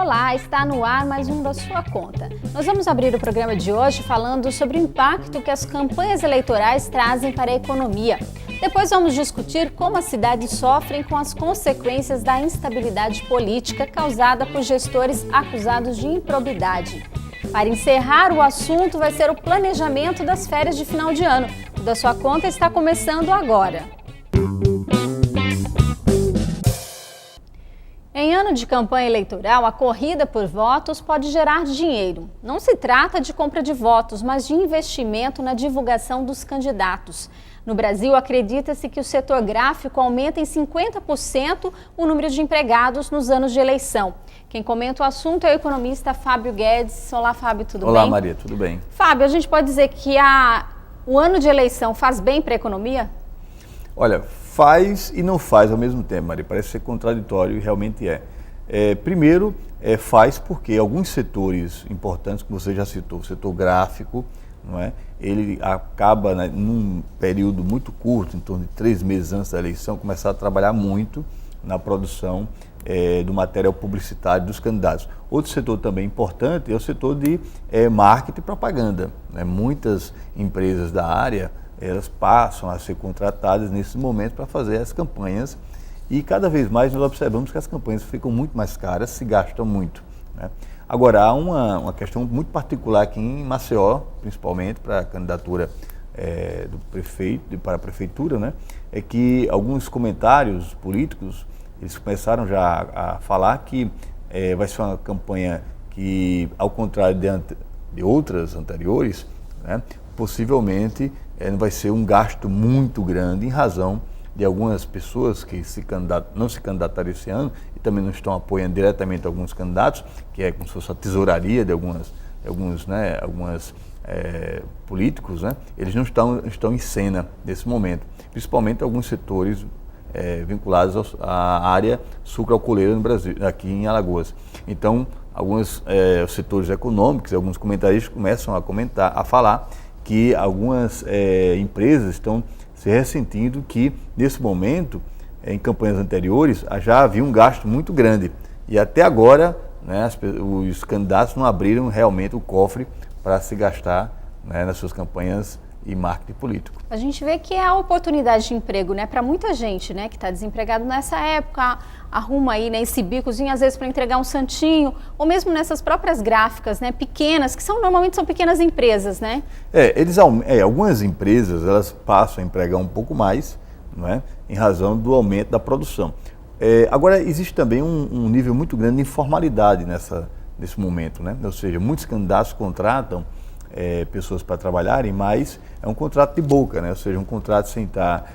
Olá, está no ar mais um da sua conta. Nós vamos abrir o programa de hoje falando sobre o impacto que as campanhas eleitorais trazem para a economia. Depois vamos discutir como as cidades sofrem com as consequências da instabilidade política causada por gestores acusados de improbidade. Para encerrar o assunto vai ser o planejamento das férias de final de ano. O da sua conta está começando agora. Em ano de campanha eleitoral, a corrida por votos pode gerar dinheiro. Não se trata de compra de votos, mas de investimento na divulgação dos candidatos. No Brasil, acredita-se que o setor gráfico aumenta em 50% o número de empregados nos anos de eleição. Quem comenta o assunto é o economista Fábio Guedes. Olá, Fábio, tudo bem? Olá, Maria, tudo bem? Fábio, a gente pode dizer que o ano de eleição faz bem para a economia? Olha, faz e não faz ao mesmo tempo, Maria. Parece ser contraditório e realmente é. Primeiro, faz porque alguns setores importantes, que você já citou, o setor gráfico, não é? Ele acaba, né, num período muito curto, em torno de 3 meses antes da eleição, começar a trabalhar muito na produção do material publicitário dos candidatos. Outro setor também importante é o setor de marketing e propaganda, né? Muitas empresas da área, elas passam a ser contratadas nesse momento para fazer as campanhas e cada vez mais nós observamos que as campanhas ficam muito mais caras, se gastam muito, né? Agora, há uma questão muito particular aqui em Maceió, principalmente para a candidatura do prefeito, para a prefeitura, né? É que alguns comentários políticos, eles começaram já a falar que vai ser uma campanha que, ao contrário de outras anteriores, né, possivelmente não vai ser um gasto muito grande em razão de algumas pessoas que não se candidataram esse ano e também não estão apoiando diretamente alguns candidatos, que é como se fosse a tesouraria de alguns políticos, né? Eles não estão em cena nesse momento, principalmente alguns setores vinculados à área sucroalcooleira no Brasil, aqui em Alagoas. Então, alguns setores econômicos, alguns comentaristas começam a falar que algumas empresas estão se ressentindo que, nesse momento, em campanhas anteriores, já havia um gasto muito grande. E até agora, né, os candidatos não abriram realmente o cofre para se gastar, né, nas suas campanhas e marketing político. A gente vê que é a oportunidade de emprego, né, para muita gente, né, que está desempregado nessa época, arruma aí, né, esse bicozinho, às vezes para entregar um santinho, ou mesmo nessas próprias gráficas, né, pequenas, que normalmente são pequenas empresas, né? Algumas empresas, elas passam a empregar um pouco mais, não é, em razão do aumento da produção. Agora, existe também um nível muito grande de informalidade nesse momento, né? Ou seja, muitos candidatos contratam pessoas para trabalharem, mas é um contrato de boca, né? Ou seja, um contrato sem estar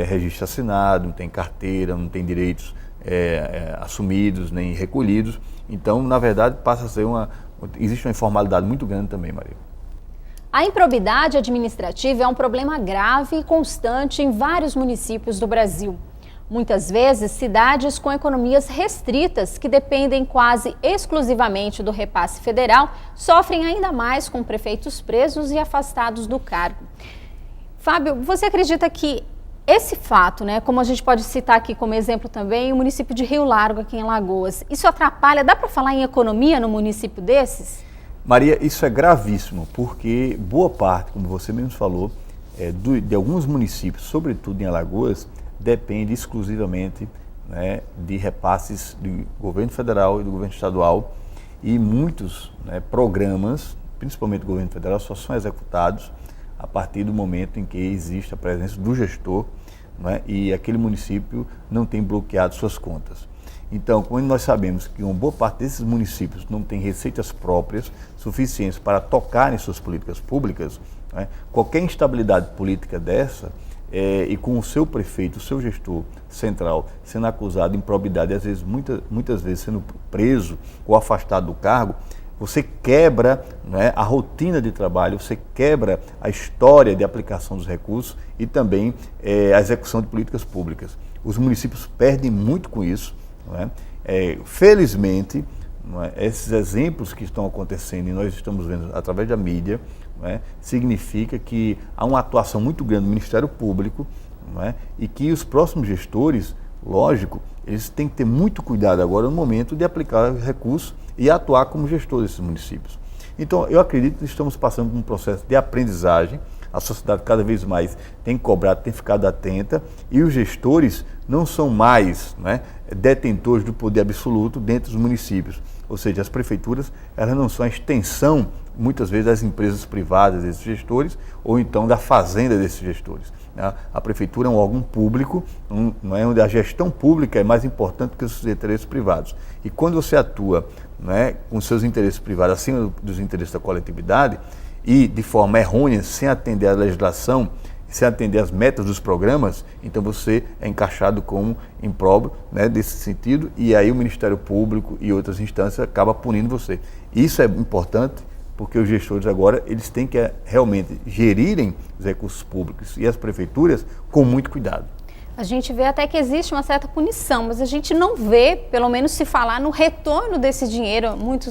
registro assinado, não tem carteira, não tem direitos assumidos nem recolhidos. Então, na verdade, passa a ser existe uma informalidade muito grande também, Maria. A improbidade administrativa é um problema grave e constante em vários municípios do Brasil. Muitas vezes, cidades com economias restritas, que dependem quase exclusivamente do repasse federal, sofrem ainda mais com prefeitos presos e afastados do cargo. Fábio, você acredita que esse fato, né, como a gente pode citar aqui como exemplo também, o município de Rio Largo, aqui em Alagoas, isso atrapalha, dá para falar em economia no município desses? Maria, isso é gravíssimo, porque boa parte, como você mesmo falou, de alguns municípios, sobretudo em Alagoas, depende exclusivamente, né, de repasses do governo federal e do governo estadual, e muitos, né, programas, principalmente do governo federal, só são executados a partir do momento em que existe a presença do gestor, né, e aquele município não tem bloqueado suas contas. Então, quando nós sabemos que uma boa parte desses municípios não tem receitas próprias suficientes para tocar em suas políticas públicas, né, qualquer instabilidade política dessa, e com o seu prefeito, o seu gestor central sendo acusado de improbidade, às vezes, muitas vezes sendo preso ou afastado do cargo, você quebra, né, a rotina de trabalho, você quebra a história de aplicação dos recursos e também a execução de políticas públicas. Os municípios perdem muito com isso, não é? Felizmente, não é, esses exemplos que estão acontecendo e nós estamos vendo através da mídia, não é, significa que há uma atuação muito grande do Ministério Público, não é, e que os próximos gestores, lógico, eles têm que ter muito cuidado agora no momento de aplicar recursos e atuar como gestor desses municípios. Então, eu acredito que estamos passando por um processo de aprendizagem, a sociedade cada vez mais tem cobrado, tem ficado atenta, e os gestores não são mais, né, detentores do poder absoluto dentro dos municípios. Ou seja, as prefeituras, elas não são a extensão, muitas vezes, das empresas privadas desses gestores, ou então da fazenda desses gestores. A prefeitura é um órgão público, não é, onde a gestão pública é mais importante que os seus interesses privados. E quando você atua, né, com seus interesses privados acima dos interesses da coletividade e de forma errônea, sem atender à legislação, sem atender às metas dos programas, então você é encaixado como impróprio, né, desse sentido, e aí o Ministério Público e outras instâncias acabam punindo você. Isso é importante, porque os gestores agora, eles têm que realmente gerirem os recursos públicos e as prefeituras com muito cuidado. A gente vê até que existe uma certa punição, mas a gente não vê, pelo menos se falar, no retorno desse dinheiro, muito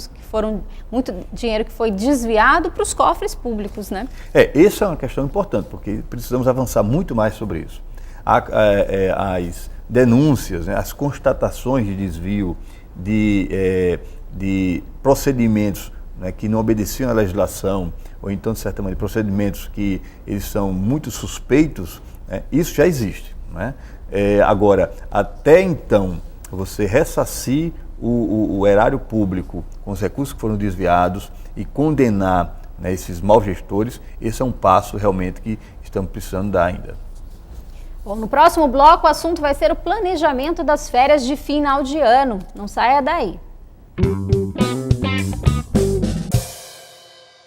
dinheiro que foi desviado para os cofres públicos, né? Essa é uma questão importante, porque precisamos avançar muito mais sobre isso. As denúncias, né, as constatações de desvio de procedimentos, né, que não obedeciam à legislação, ou então, de certa maneira, procedimentos que eles são muito suspeitos, né, isso já existe. Né? Agora, até então, você ressarcir o erário público com os recursos que foram desviados e condenar, né, esses maus gestores, esse é um passo realmente que estamos precisando dar ainda. Bom, no próximo bloco, o assunto vai ser o planejamento das férias de final de ano. Não saia daí.